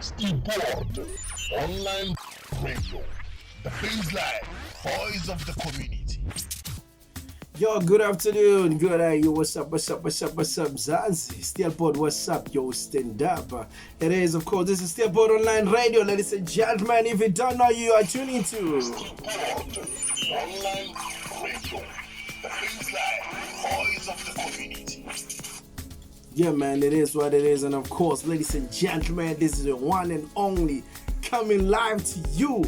STEELPOORT, online radio, the baseline voice of the community. Yo, good afternoon. Good day. Yo, what's up? Zanzi. STEELPOORT, what's up? Yo, stand up. It is, of course, this is STEELPOORT Online Radio, ladies and gentlemen. If you don't know, you are tuning to STEELPOORT, online radio, the baseline voice of the community. Yeah, man, it is what it is. And of course, ladies and gentlemen, this is the one and only coming live to you.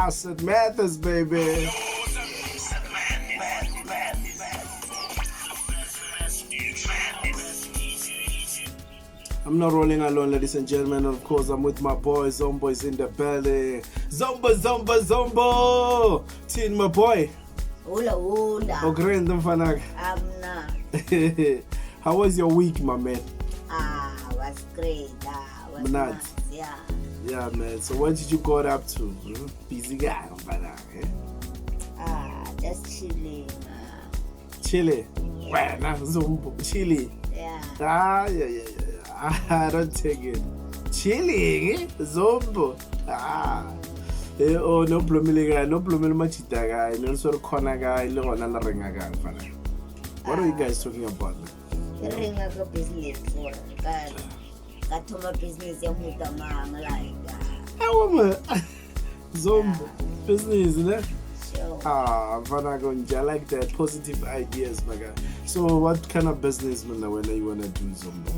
St. Matters, baby. I'm not rolling alone, ladies and gentlemen. Of course, I'm with my boy. Zombo is in the belly. Zombo. Teen, my boy. Ula. Ogrend, mfanak. Amna. How was your week, my man? Was great. Was Mnat. nice. Yeah. Yeah, man. So what did you got up to? Busy guy, mfanak. Just chilling. Chile. Well, Zombo. Chile. Yeah. Yeah. I don't take it. Chilling, Zombo. Oh, no blumile guy, no blumile machita guy, no sort of corner guy, no another ringer guy. What are you guys talking about? Ring a business for got to my business. You put a man like Zombo. Business, isn't it? sure. Vanagonja, I like that. Positive ideas, my guy. So, what kind of business, man, when you want to do, Zombo?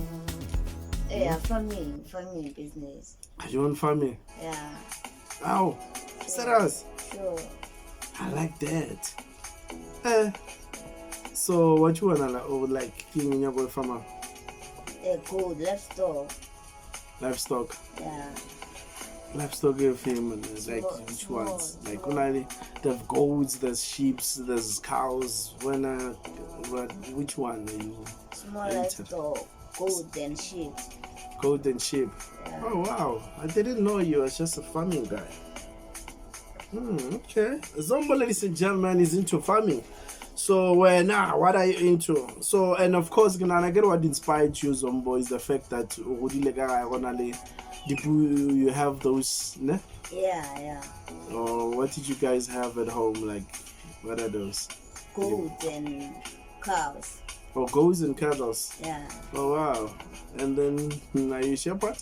Yeah, farming business. You want farming? Yeah. Ow. Serious? Sure. I like that. So what you wanna like being your boy farmer? Good Livestock. Yeah. Livestock your family. Like which ones? Like only there's goats, there's sheep, there's cows. Which one are you? Small livestock, goat and sheep. Goat and sheep. Yeah. Oh wow. I didn't know you was just a farming guy. Okay. Zombo, ladies and gentlemen, is into farming. So what are you into? So, and of course, I get what inspired you, Zombo, is the fact that you have those, ne? Yeah. Or what did you guys have at home? Like, what are those? Goat and cows. Oh, goats and cattle. Yeah. Oh wow. And then, are you a shepherd?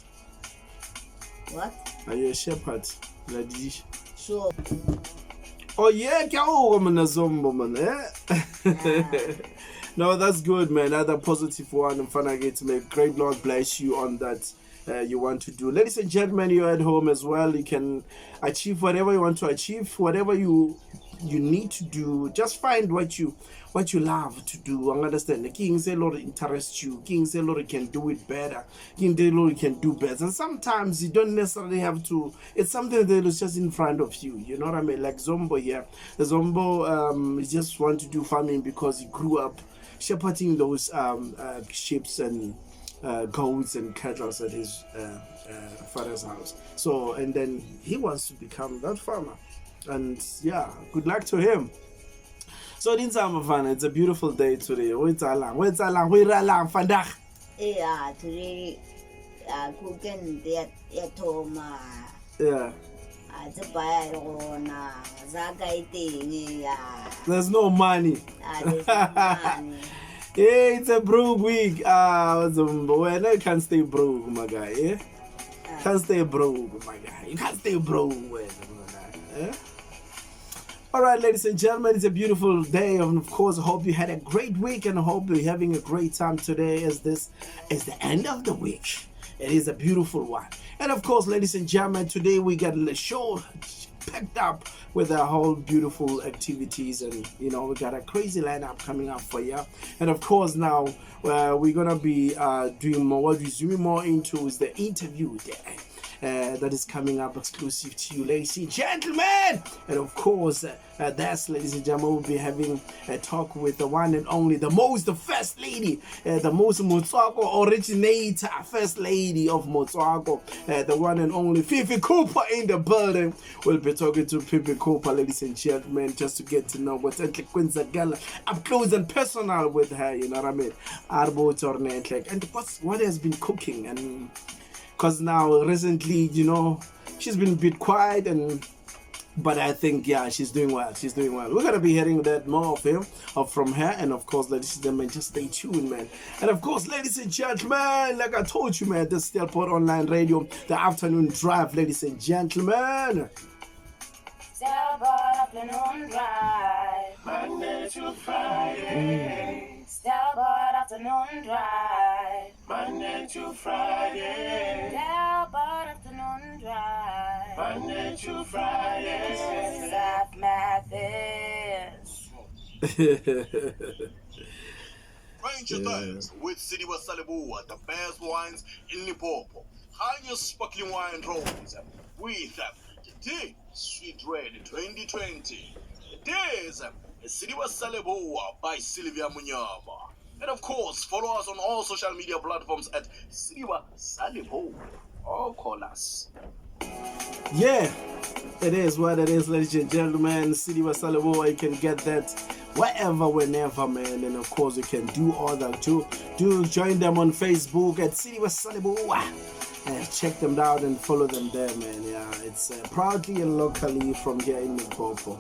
What? Are you a shepherd? Ladies? Sure. Oh yeah, Zombo, man. No, that's good, man. Another positive one. I'm finna get to make. Great Lord bless you on that. You want to do, ladies and gentlemen. You're at home as well. You can achieve whatever you want to achieve, whatever you need to do. Just find what you love to do. I understand. The King say Lord interests you. King say Lord can do it better. King say Lord can do better. And sometimes you don't necessarily have to. It's something that is just in front of you. You know what I mean? Like Zombo here. The Zombo just want to do farming because he grew up shepherding those sheep and goats and cattle at his father's house. So, and then he wants to become that farmer. And yeah, good luck to him. So it's a beautiful day today. Yeah, today cooking at home. Yeah. There's no money. There's no money. Hey, it's a broke week. I can't stay broke, my guy. Yeah? Can't stay broke, my guy. You can't stay broke, yeah? All right, ladies and gentlemen, it's a beautiful day. And of course, I hope you had a great week and I hope you're having a great time today as this is the end of the week. It is a beautiful one. And of course, ladies and gentlemen, today we got a show packed up with our whole beautiful activities, and we got a crazy lineup coming up for you. And of course, now we're gonna be doing more. What we're zooming more into is the interview there. That is coming up exclusive to you, ladies and gentlemen. And of course, that's, ladies and gentlemen, we'll be having a talk with the one and only, the first lady, the most Motswako originator, first lady of Motswako, the one and only Fifi Cooper in the building. We'll be talking to Fifi Cooper, ladies and gentlemen, just to get to know what's up close and personal with her, you know what I mean? And what has been cooking and because now recently, you know, she's been a bit quiet, but I think, yeah, she's doing well. She's doing well. We're gonna be hearing that more of him, or from her, and of course, ladies and gentlemen, just stay tuned, man. And of course, ladies and gentlemen, like I told you, man, this STEELPOORT Online Radio, the afternoon drive, ladies and gentlemen. STEELPOORT afternoon drive, Monday to Friday. STEELPOORT afternoon drive, Monday to Friday. STEELPOORT afternoon drive, Monday to Friday. Seth Mathis. Ranger Times with City Wasalibua, the best wines in Limpopo. Highest sparkling wine rolls with today Sweet Red 2020. It is City Wasalibua by Sylvia Munyama. And of course, follow us on all social media platforms at City Wasalibua or call us. Yeah, it is what it is, ladies and gentlemen. City Wasalibua, you can get that wherever, whenever, man. And of course, you can do all that too. Do join them on Facebook at City Wasalibua. And check them out and follow them there, man. Yeah, it's proudly and locally from here in Limpopo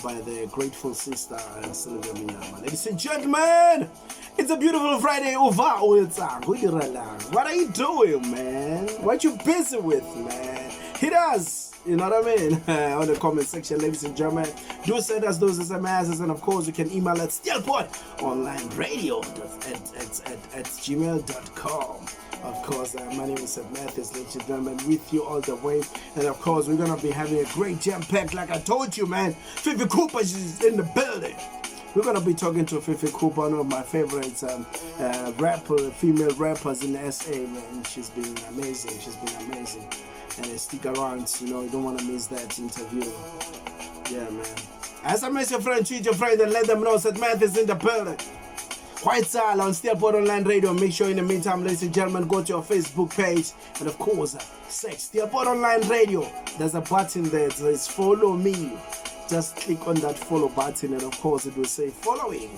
by the grateful sister Sylvia Munyama. Ladies and gentlemen, it's a beautiful Friday over. What are you doing, man? What you busy with, man? Hit us, you know what I mean? On the comment section, ladies and gentlemen. Do send us those SMSs, and of course you can email at steelpoortonlineradio@gmail.com. Of course, my name is Seth Mathis, ladies and gentlemen, with you all the way. And of course, we're gonna be having a great jam-pack, like I told you, man. Fifi Cooper is in the building. We're gonna be talking to Fifi Cooper, one of my favorites female rappers in SA, man. She's been amazing. And stick around, you know, you don't want to miss that interview. Yeah, man. SMS your friend, tweet your friend, and let them know that Math is in the building. Quite sal on STEELPOORT Online Radio. Make sure in the meantime, ladies and gentlemen, go to your Facebook page. And of course, search STEELPOORT Online Radio. There's a button there that says follow me. Just click on that follow button, and of course, it will say following.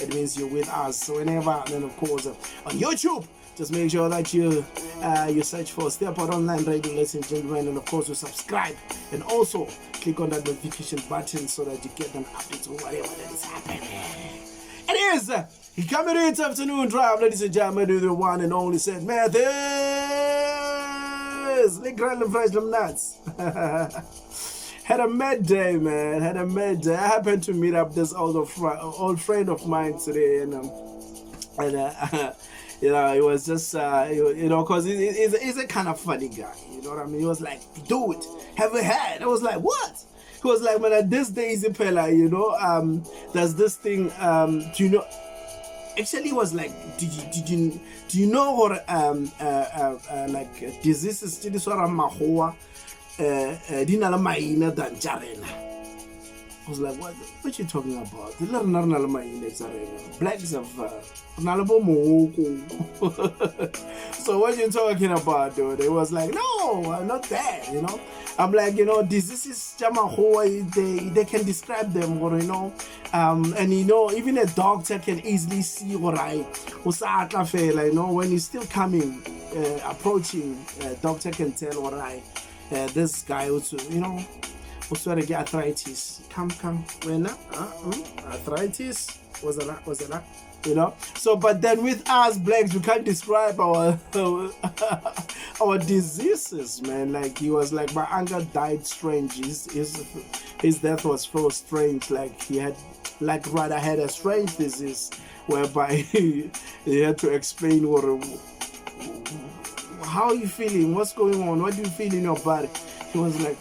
It means you're with us. So whenever, and then of course, on YouTube, just make sure that you search for STEELPOORT Online Radio, ladies and gentlemen, and of course you subscribe, and also click on that notification button so that you get an update on whatever that is happening. It is coming in afternoon drive, ladies and gentlemen, to the one and only Seth Mathis. The grand fresh them nuts. Had a mad day, man. Had a mad day. I happened to meet up this old friend of mine today, and you know, it was just, you know, because he's a kind of funny guy, you know what I mean? He was like, do it, have a hat. I was like, what? He was like, man, at this day, Pella, you know, there's this thing, do you know, actually he was like, do you know what, like, diseases, this sort of mahoa, dinala maina dan jarena. I was like, what you talking about? Blacks have so what you talking about, dude? It was like, no, not that, you know. I'm like, you know, diseases they can describe them, or you know, and you know, even a doctor can easily see what you know, when he's still coming, approaching, doctor can tell what this guy also, you know, also get arthritis. Come, when arthritis was a lot, you know. So, but then with us blacks, we can't describe our our diseases, man. Like he was like, my uncle died strange. His death was so strange. Like he had, like rather had a strange disease, whereby he had to explain how are you feeling, what's going on, what do you feel in your body. He was like,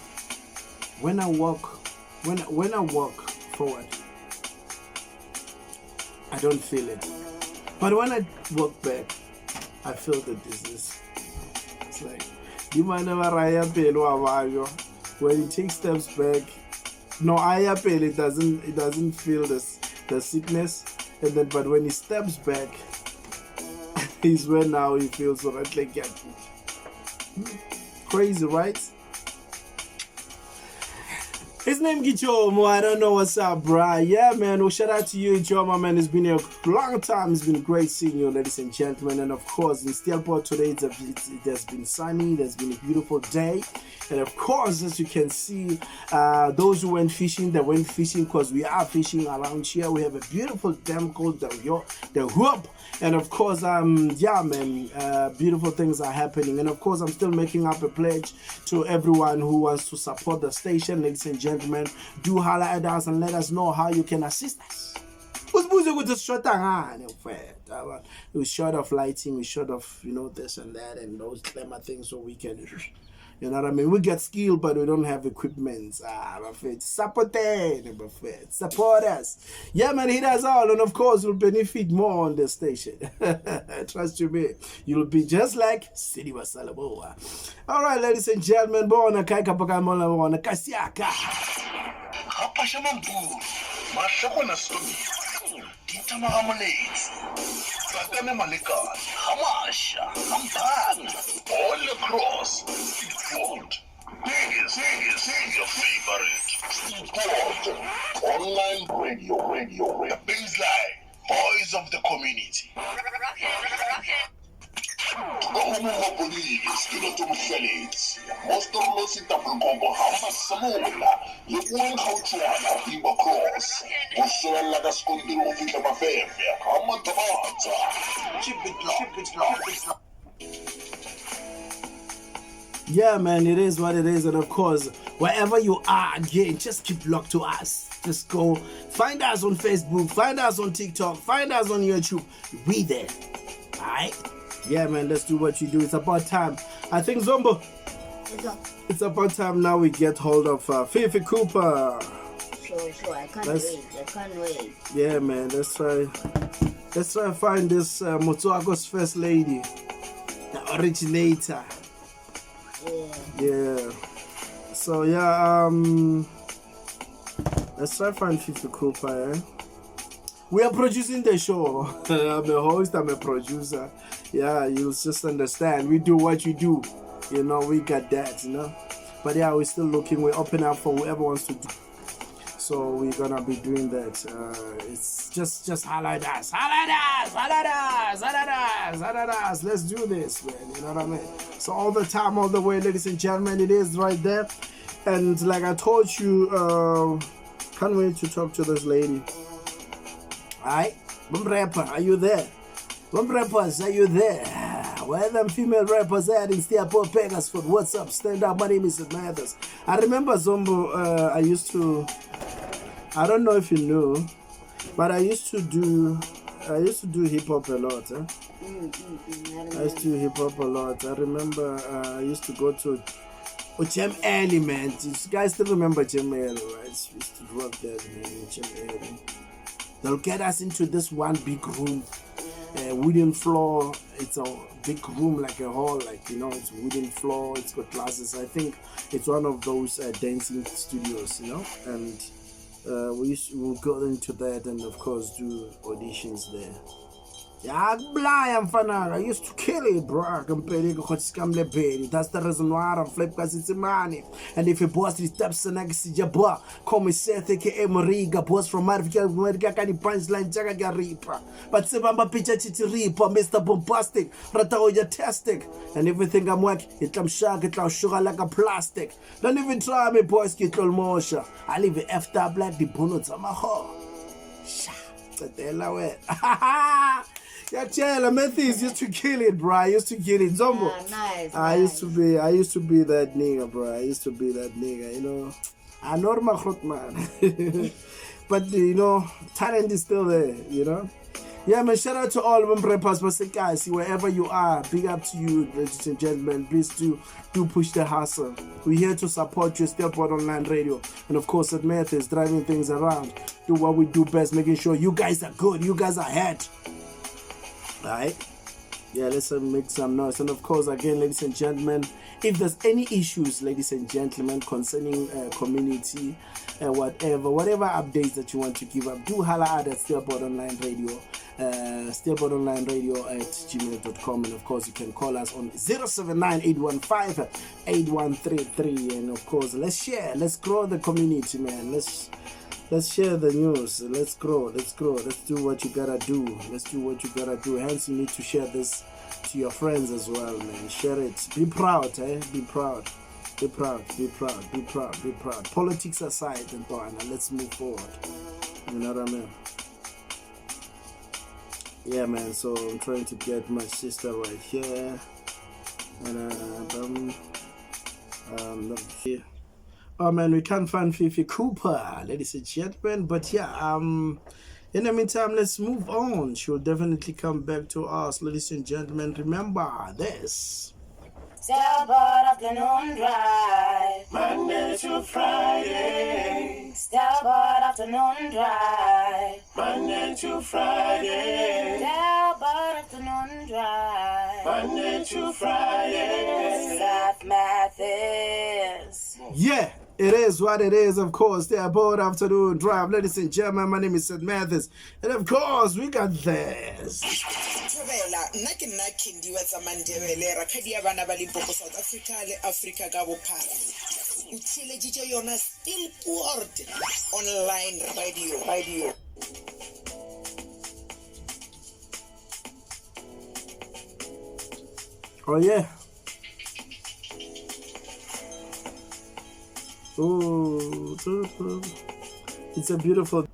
when I walk forward, I don't feel it. But when I walk back, I feel the disease. It's like, you might never when he takes steps back, no, it doesn't feel the sickness. And then, but when he steps back, is when now he feels alright. Like, yeah. Crazy, right? His name Gichomo. I don't know what's up, bruh. Yeah, man. Well, shout out to you, Gichomo, man. It's been a long time. It's been great seeing you, ladies and gentlemen. And of course, in Steelport today, it has been sunny. There's been a beautiful day. And of course, as you can see, those who went fishing, they went fishing because we are fishing around here. We have a beautiful dam called the Hoop. And of course, yeah, man, beautiful things are happening. And of course, I'm still making up a pledge to everyone who wants to support the station, ladies and gentlemen. Do holler at us and let us know how you can assist us. We're short of lighting, we're short of, you know, this and that and those glamour things, so we can, you know what I mean? We get skill, but we don't have equipment. Support us. Yeah, man, hit us all. And of course, you'll benefit more on the station. Trust you me. You'll be just like City was Salaboa. All right, ladies and gentlemen. Bona kaika pakamola bona kasiaka. Kitama Hamalates, Sakana Malika, Hamasha, Hamban, all across STEELPOORT. This is your favorite STEELPOORT online radio, the baseline, voice of the community. Police, most of us in the Congo have a Samola, you won't how to have cross. Also, like a scoundrel of the affair, come on, ship it. Yeah, man, it is what it is. And of course, wherever you are, again, just keep locked to us. Just go find us on Facebook, find us on TikTok, find us on YouTube. We there. All right? Yeah, man, let's do what you do. It's about time. I think, Zombo, it's about time now we get hold of Fifi Cooper. Sure. I can't wait. Yeah, man, let's try find this Motsuako's first lady, the originator. Yeah. So, yeah, let's try find Fifi Cooper, We are producing the show. I'm a host, I'm a producer. Yeah, you'll just understand. We do what you do. You know, we got that, you know. But yeah, we're still looking. We're open up for whoever wants to do. So we're gonna be doing that. It's just highlight us. Let's do this, man. You know what I mean? So all the time, all the way, ladies and gentlemen, it is right there. And like I told you, can't wait to talk to this lady. Alright? Boom rapper, are you there? Boom rappers, are you there? Where them female rappers at in Steelport, Pegasus? What's up? Stand up. My name is Mathers. I remember Zombo. I used to. I don't know if you knew, but I used to do hip hop a lot. I used to do hip hop a lot. I remember I used to go to Jam Alley, man. You guys still remember Jam Alley, right? We used to work there, man. Jam Alley. They'll get us into this one big room. Wooden floor. It's a big room, like a hall, like, you know, it's wooden floor, it's got glasses. I think it's one of those dancing studios, you know, and we'll go into that and of course do auditions there. Yeah, I used to kill it, bro. That's the reason why I flip, because it's money. And if a boss is steps and I see your boy, call me Seth, aka Mariga, boss from America, can you punchline Jaga Reaper? But Sebamba Pitcher Chiti Reaper, Mr. Bombastic, Rataoya Tastic, and everything I'm working, I'm shark, it's sugar like a plastic. Don't even try me, boys, get all motion. I leave it after black, the bullets on my hole. Yeah, Chela Methy's used to kill it, bro. I used to kill it. Zombo. Nice. I used to be that nigga, bro. I used to be that nigga, you know. I know my hot man. But you know, talent is still there, you know. Yeah, man, shout out to all of them rappers, but guys, wherever you are, big up to you, ladies and gentlemen. Please do push the hustle. We're here to support you, Steelport Online Radio. And of course, at Methy's driving things around. Do what we do best, making sure you guys are good, you guys are ahead. Alright? Yeah, let's make some noise. And of course, again, ladies and gentlemen, if there's any issues, ladies and gentlemen, concerning community, whatever updates that you want to give up, do holla at Steelport Online Radio, Steelport Online Radio at gmail.com. And of course, you can call us on 079-815-8133. And of course, let's share, let's grow the community, man. Let's share the news. Let's grow. Let's do what you gotta do. Hence, you need to share this to your friends as well, man. Share it. Be proud, Be proud. Be proud. Politics aside, and let's move forward. You know what I mean? Yeah, man. So I'm trying to get my sister right here, and here. Oh man, we can't find Fifi Cooper, ladies and gentlemen. But yeah, in the meantime, let's move on. She'll definitely come back to us, ladies and gentlemen. Remember this. Steelport afternoon drive. Monday to Friday. Steelport afternoon drive. Monday to Friday. Steelport afternoon drive. Monday to Friday. South Mathis. Yeah. It is what it is, of course. Steelport afternoon drive, ladies and gentlemen. My name is St. Mathis, and of course, we got this. South Africa le Africa ka bophara. O tsheleditse yona Steelport online radio. Oh yeah. Oh, it's a beautiful.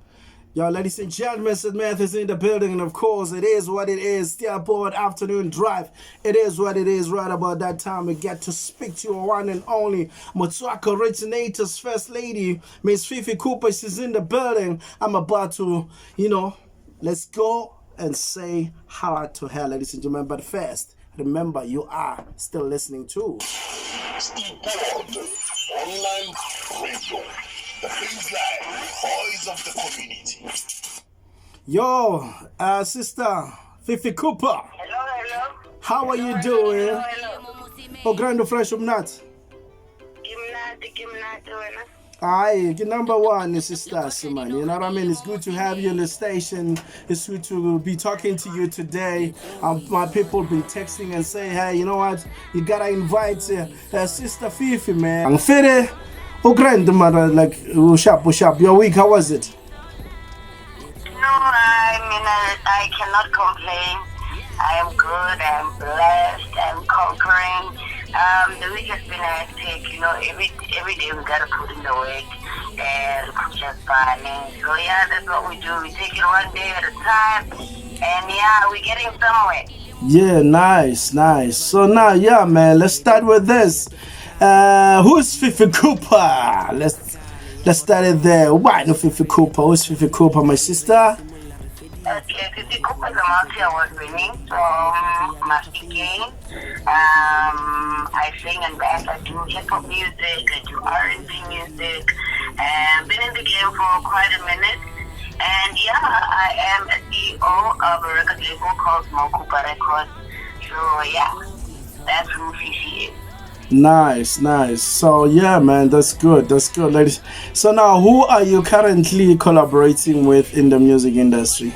Yo, ladies and gentlemen, St. Mathis in the building, and of course, it is what it is. Steelport afternoon drive. It is what it is. Right about that time, we get to speak to your one and only Motswako Originator's first lady, Miss Fifi Cooper. She's in the building. I'm about to, let's go and say hello to her, ladies and gentlemen. But first, remember, you are still listening to STEELPOORT Online Radio, the baseline voice of the community. Yo, sister Fifi Cooper. Hello. How are you doing? Hello. Oh, grand fresh of nuts. Kimnati wena. Aye, number one, sister, man. You know what I mean? It's good to have you on the station. It's good to be talking to you today. My people been texting and saying, hey, you know what? You gotta invite Sister Fifi, man. I'm fitted. Oh, grandmother, like, what's up? Your week, how was it? No, I cannot complain. I am good, I'm blessed, I'm conquering. The week has been hectic, every day we gotta put in the work and just planning. So yeah, that's what we do. We take it one day at a time, and yeah, we're getting somewhere. Yeah, nice. So now, yeah, man, let's start with this. Who's Fifi Cooper? Let's start it there. Why no Fifi Cooper? Who's Fifi Cooper, my sister? Okay, Fifi Cooper is a multi-award winning from Masticaine. I sing and rap, I do hip-hop music, I do R&B music, and been in the game for quite a minute. And yeah, I am a CEO of a record label called Cooper Records. So yeah, that's who Fifi is. Nice. So yeah, man, that's good, ladies. So now, who are you currently collaborating with in the music industry?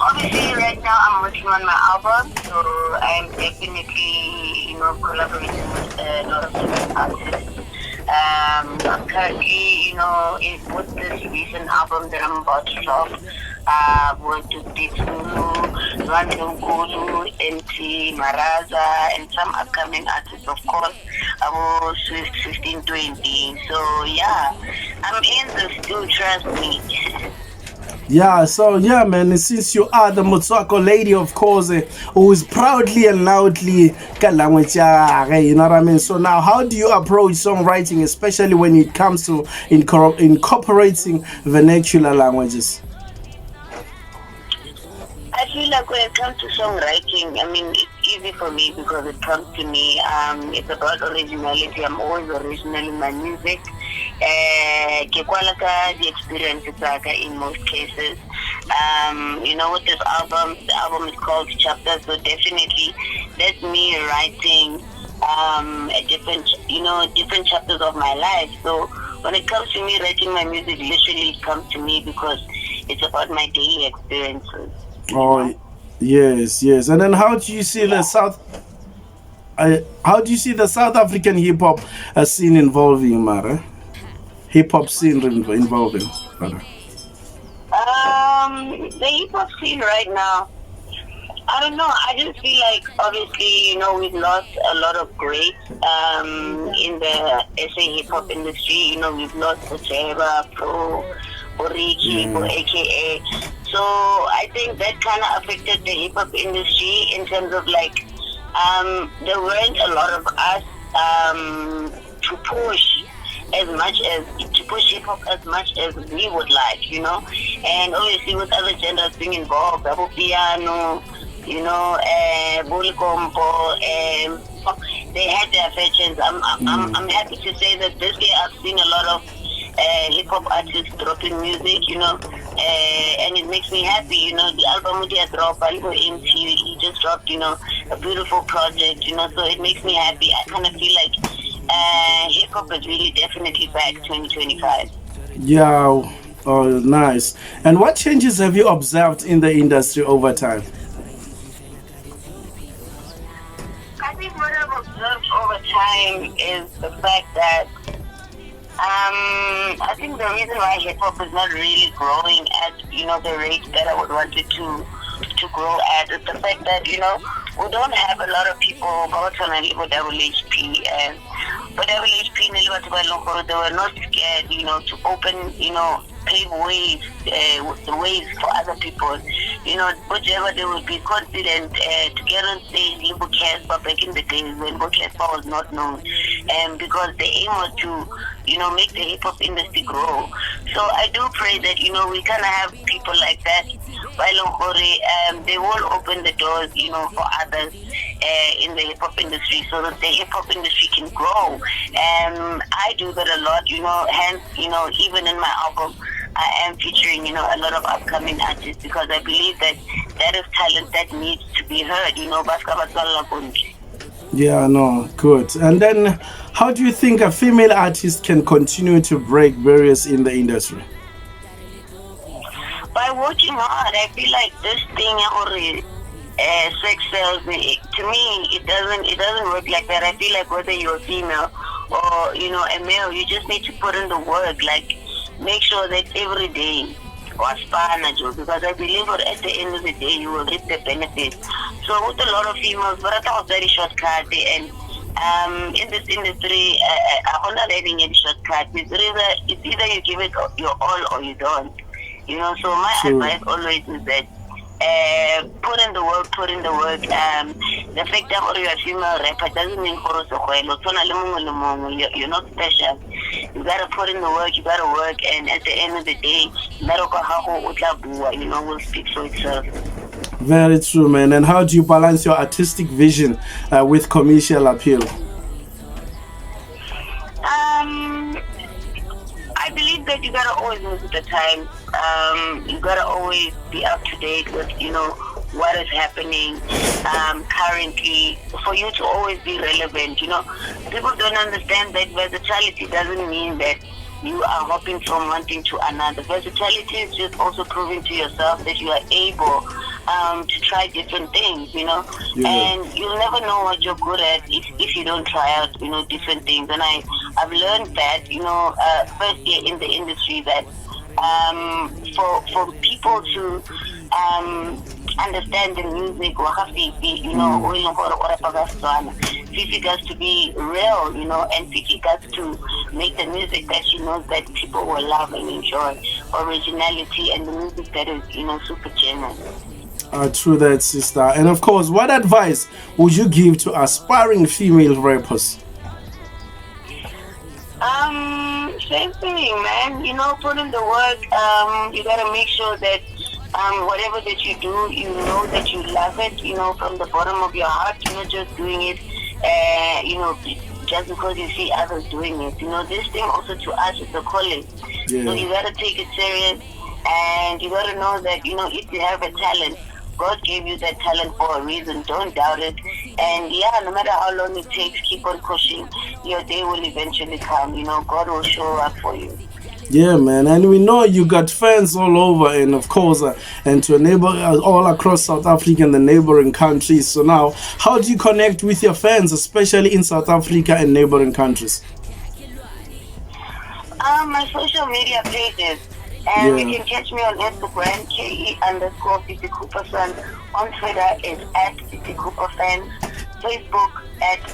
Obviously, right now I'm working on my album, so I'm definitely, collaborating with a lot of different artists. I'm currently, with this recent album that I'm about to drop, worked with Ditulu, Randokulu, NT, Maraza, and some upcoming artists, of course, about Swift 1520. So yeah, I'm in this too, trust me. Yeah, so yeah, man, since you are the Motswako lady, of course, who is proudly and loudly ka language, you know what I mean? So now, how do you approach songwriting, especially when it comes to incorporating vernacular languages? I feel like when it comes to songwriting, it's easy for me because it comes to me. It's about originality. I'm always original in my music. The experiences in most cases. with this album. The album is called Chapters, so definitely that's me writing a different chapters of my life. So when it comes to me writing my music, literally it comes to me because it's about my daily experiences. Oh, yes. And then how do you see the how do you see the South African hip hop scene involving, Mara? Hip hop scene involving, Mara? The hip hop scene right now, I don't know. I just feel like, obviously, we've lost a lot of greats in the SA hip hop industry. We've lost Jeva, Pro, Oriki, AKA. So I think that kind of affected the hip hop industry in terms of like, there weren't a lot of us to push hip hop as much as we would like, and obviously with other genres being involved, double piano, Bulikompo, they had their fair chance. I'm happy to say that this year I've seen a lot of hip hop artists dropping music, and it makes me happy. The album he dropped, he just dropped, a beautiful project, so it makes me happy. I kind of feel like hip hop is really definitely back 2025. Yeah, oh, nice. And what changes have you observed in the industry over time? I think what I've observed over time is the fact that I think the reason why hip hop is not really growing at the rate that I would want it to grow at is the fact that we don't have a lot of people about on WHP, and but WHP they were not scared to open pave ways the ways for other people. Whatever they would be confident to get on stage. Limbo Casper back in the days when Casper was not known, and because the aim was to make the hip hop industry grow. So I do pray that we kind of have people like that. They will open the doors for others in the hip hop industry, so that the hip hop industry can grow. I do that a lot, hence even in my album I am featuring a lot of upcoming artists, because I believe that is talent that needs to be heard. Yeah, no, good. And then how do you think a female artist can continue to break barriers in the industry? By working hard. I feel like this thing sex sells. To me, it doesn't work like that. I feel like whether you're a female or a male, you just need to put in the work. Like, make sure that every day was fun, because I believe that at the end of the day you will reap the benefits. So with a lot of females, but I thought very shortcut, and in this industry, I'm not having any shortcut. It's either you give it your all or you don't. So my advice always is that put in the work. The fact that you're a female rapper doesn't mean you're not special. You gotta put in the work, you gotta work, and at the end of the day, will speak for itself. Very true, man. And how do you balance your artistic vision with commercial appeal? I believe that you gotta always move with the time. You gotta always be up to date with what is happening currently, for you to always be relevant. People don't understand that versatility doesn't mean that you are hopping from one thing to another. Versatility is just also proving to yourself that you are able to try different things, Yeah. And you'll never know what you're good at if you don't try out, different things. And I've learned that, first year in the industry, that for people to understand the music, Fifi got to be real, and Fifi got to make the music that she knows that people will love and enjoy. Originality and the music that is, super genuine. True that, sister. And of course, what advice would you give to aspiring female rappers? Same thing, man. Put in the work. You gotta make sure that whatever that you do, that you love it, from the bottom of your heart. You're not just doing it, just because you see others doing it. This thing also to us is a calling. Yeah. So you gotta take it serious. And you got to know that, if you have a talent, God gave you that talent for a reason. Don't doubt it. And yeah, no matter how long it takes, keep on pushing. Your day will eventually come. God will show up for you. Yeah, man, and we know you got fans all over, and of course, and to enable all across South Africa and the neighboring countries. So now, how do you connect with your fans, especially in South Africa and neighboring countries? My social media pages. And you can catch me on Instagram, KE_Fifi Cooper Fan. On Twitter is @Fifi Cooper Fan. Facebook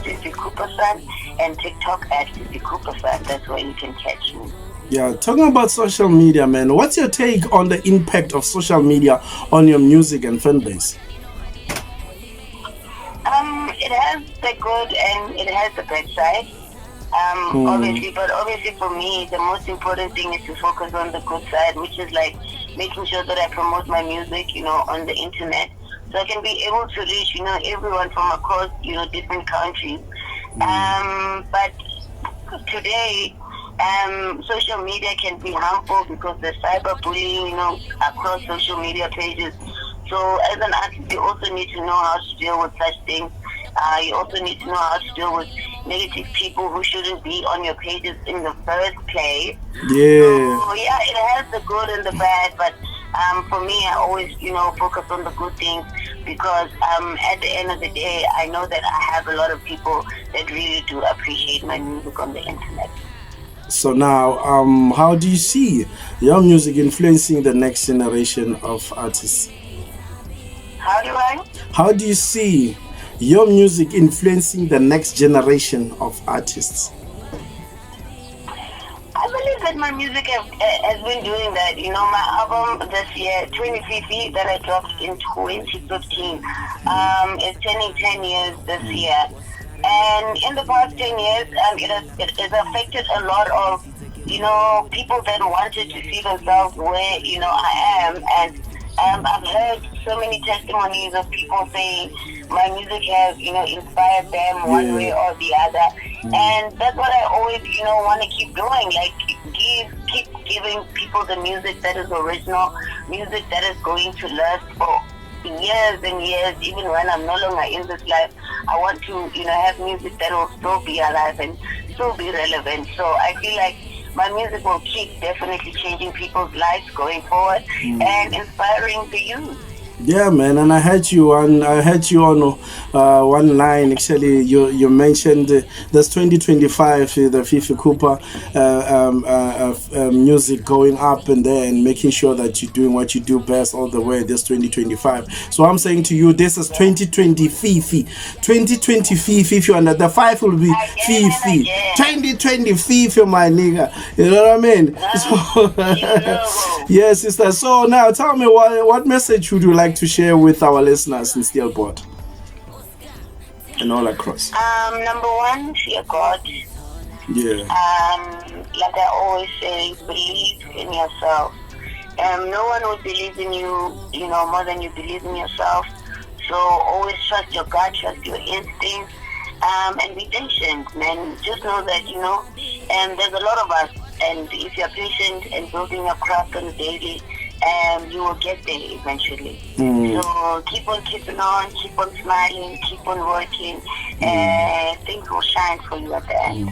@Fifi Cooper Fan. And TikTok @Fifi Cooper Fan. That's where you can catch me. Yeah, talking about social media, man, what's your take on the impact of social media on your music and fan base? It has the good and it has the bad side. Obviously for me, the most important thing is to focus on the good side, which is like making sure that I promote my music, on the internet, so I can be able to reach, everyone from across, different countries. But today, social media can be harmful because there's cyberbullying, across social media pages. So as an artist, you also need to know how to deal with such things. You also need to know how to deal with negative people who shouldn't be on your pages in the first place. Yeah. So yeah, it has the good and the bad, but for me, I always, focus on the good things because at the end of the day, I know that I have a lot of people that really do appreciate my music on the internet. So now, how do you see your music influencing the next generation of artists? How do you see your music influencing the next generation of artists? I believe that my music has been doing that. My album this year, 2050, that I dropped in 2015, is turning 10 years this year. And in the past 10 years, it has affected a lot of, people that wanted to see themselves where, I am. And I've heard so many testimonies of people saying my music has, inspired them one way or the other. And that's what I always, want to keep doing. Like, keep giving people the music that is original, music that is going to last for years and years. Even when I'm no longer in this life, I want to, have music that will still be alive and still be relevant. So I feel like my music will keep definitely changing people's lives going forward and inspiring the youth. Yeah, man, and I heard you on one line. Actually, you mentioned this 2025, the Fifi Cooper music going up and there and making sure that you're doing what you do best all the way. This 2025. So I'm saying to you, this is 2020 Fifi. 2020 Fifi, and the 5 will be Fifi. 2020 Fifi, my nigga. You know what I mean? So, yes, sister. So now, tell me what message would you like to share with our listeners in Steelport and all across? Number one, fear God. Yeah. Like I always say, believe in yourself. No one will believe in you, more than you believe in yourself. So always trust your gut, trust your instincts, and be patient, man. Just know that, there's a lot of us, and if you're patient and building your craft on a daily, you will get there eventually. So keep on keeping on, keep on smiling, keep on working, and things will shine for you at the end.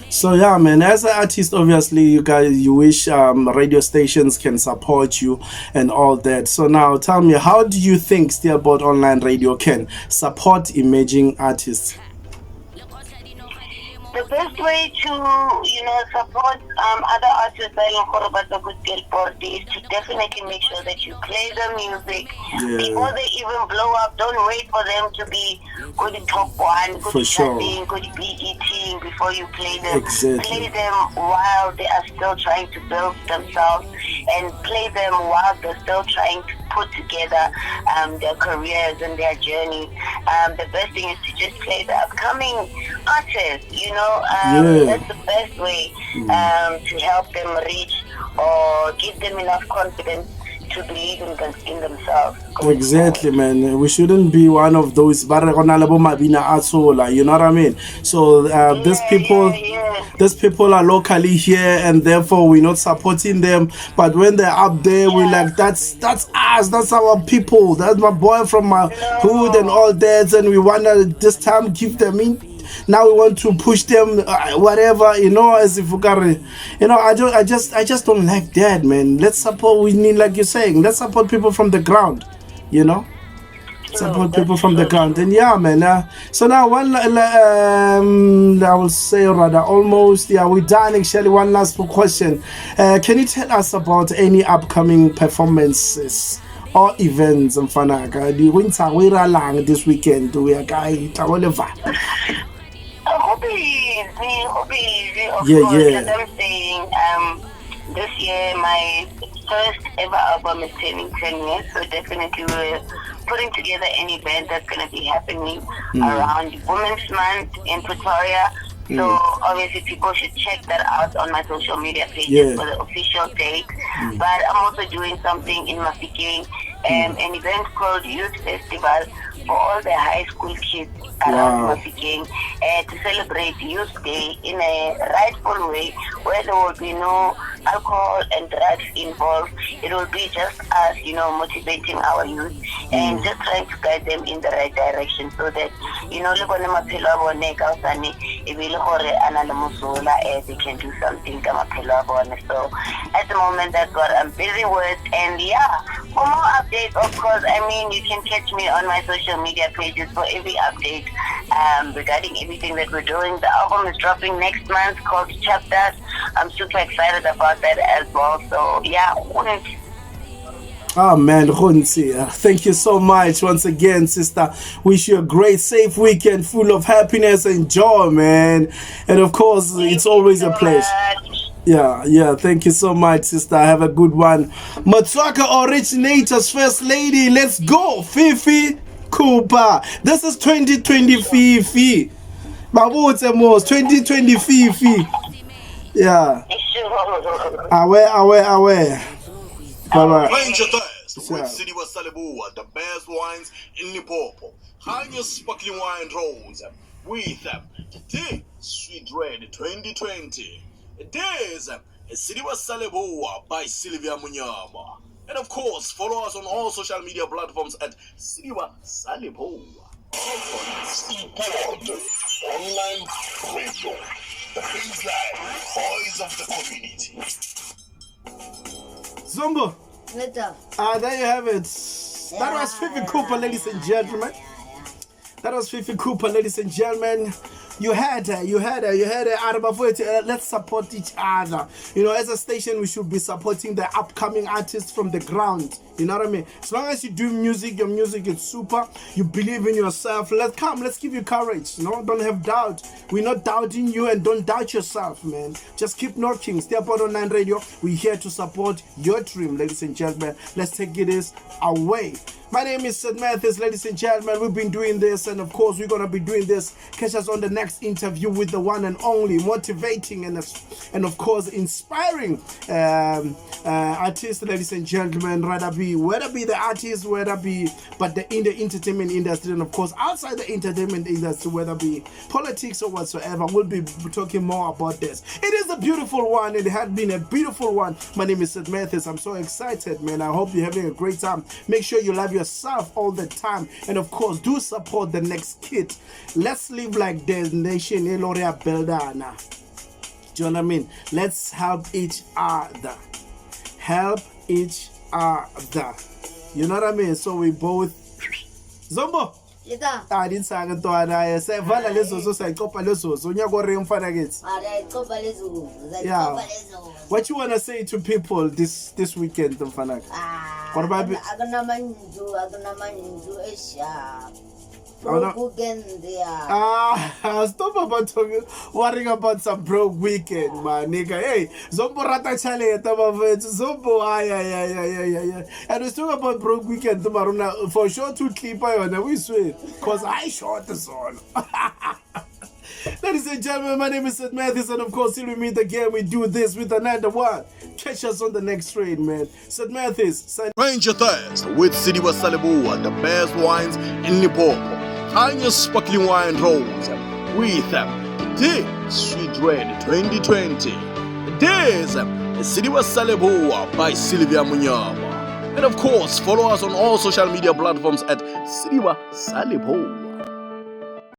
So yeah, man, as an artist, obviously you wish radio stations can support you and all that. So now tell me, how do you think Steelport Online Radio can support emerging artists? The best way to, support other artists that is to definitely make sure that you play the music before they even blow up. Don't wait for them to be good top one, good starting, good BET before you play them. Play them while they are still trying to build themselves, and play them while they're still trying to put together their careers and their journey. The best thing is to just play the upcoming artists, that's the best way to help them reach or give them enough confidence to believe in themselves. Exactly, man. We shouldn't be one of those. You know what I mean? So these people are locally here, and therefore we're not supporting them. But when they're up there, we're like, that's us. That's our people. That's my boy from my hood and all that. And we wanna this time give them in. Now we want to push them, whatever, you know, as if we got, you know, I just don't like that, man. Let's support. We need, like you're saying, let's support people from the ground, you know. Support people from the ground. And yeah, man, so now I will say rather almost, yeah, we're done. Actually, one last question. Can you tell us about any upcoming performances or events in Fanaka? The winter we're long this weekend. We are going to Oliver. Hobby, of Yeah, course, yeah. as I'm saying, this year my first ever album is turning 10 years, so definitely we're putting together an event that's going to be happening around Women's Month in Pretoria. So obviously people should check that out on my social media pages for the official date. But I'm also doing something in Mafikeng, an event called Youth Festival for all the high school kids around Mafikeng to celebrate Youth Day in a rightful way, where there will be no alcohol and drugs involved. It will be just us, you know, motivating our youth and just trying to guide them in the right direction, so that, you know, they can do something. So at the moment, that's what I'm busy with. And yeah, for more updates, of course, I mean, you can catch me on my social media pages for every update regarding everything that we're doing. The album is dropping next month called Chapters. I'm super excited about that as well. So yeah. Oh man, thank you so much once again, sister. Wish you a great, safe weekend full of happiness and joy, man. And of course, it's always a pleasure. Yeah, thank you so much, sister. Have a good one. Motswaka Originators First Lady, let's go, Fifi Cooper. This is 2020 Fifi. Babu, it's almost 2020 Fifi. Yeah. Aware. Bye-bye. Quench your thirst with City wa Saleboa, the best wines in Limpopo. Highest sparkling wine rolls with today Sweet Red 2020. It is City wa Saleboa by Sylvia Munyama. And of course, follow us on all social media platforms at City wa Saleboa. STEELPOORT online radio, the baseline voice of the community. Zombo. There you have it. That was Fifi Cooper, ladies and gentlemen. That was Fifi Cooper, ladies and gentlemen. You had her. Let's support each other. You know, as a station, we should be supporting the upcoming artists from the ground. You know what I mean? As long as you do music, your music is super. You believe in yourself. Let's give you courage. You know, don't have doubt. We're not doubting you, and don't doubt yourself, man. Just keep knocking. STEELPOORT Online Radio. We're here to support your dream, ladies and gentlemen. Let's take this away. My name is Sid Mathis, ladies and gentlemen. We've been doing this, and of course, we're gonna be doing this. Catch us on the next interview with the one and only motivating and of course inspiring artists, ladies and gentlemen. Whether be the artist, whether be but in the entertainment industry, and of course outside the entertainment industry, whether be politics or whatsoever. We'll be talking more about this. It is a beautiful one. It had been a beautiful one. My name is Sid Mathis. I'm so excited, man. I hope you're having a great time. Make sure you love yourself all the time, and of course do support the next kid. Let's live like the nation Eloria Beldana. Do you know what I mean? Let's help each other. You know what I mean? So we both Zombo. I didn't say I say vala lezo say kopa lezo unyako re mfana kids. Yeah. What you wanna say to people this weekend, mfana? What about stop about worrying about some broke weekend, my nigga. Hey, Zombo rata chale Zombo and we talk about broke weekend tomorrow for sure to clip on we swear cause I shot the song. Ladies and gentlemen, my name is Sid Mathis, and of course till we meet again, we do this with another one. Catch Catch us on the next train, man. St. Matthews, sign. Quench your thirst with Sidiwa Salibua, the best wines in Limpopo. Find your sparkling wine rolls with the Sweet Red 2020. This is Sidiwa Salibua by Sylvia Munyama. And of course, follow us on all social media platforms at Sidiwa Salibua.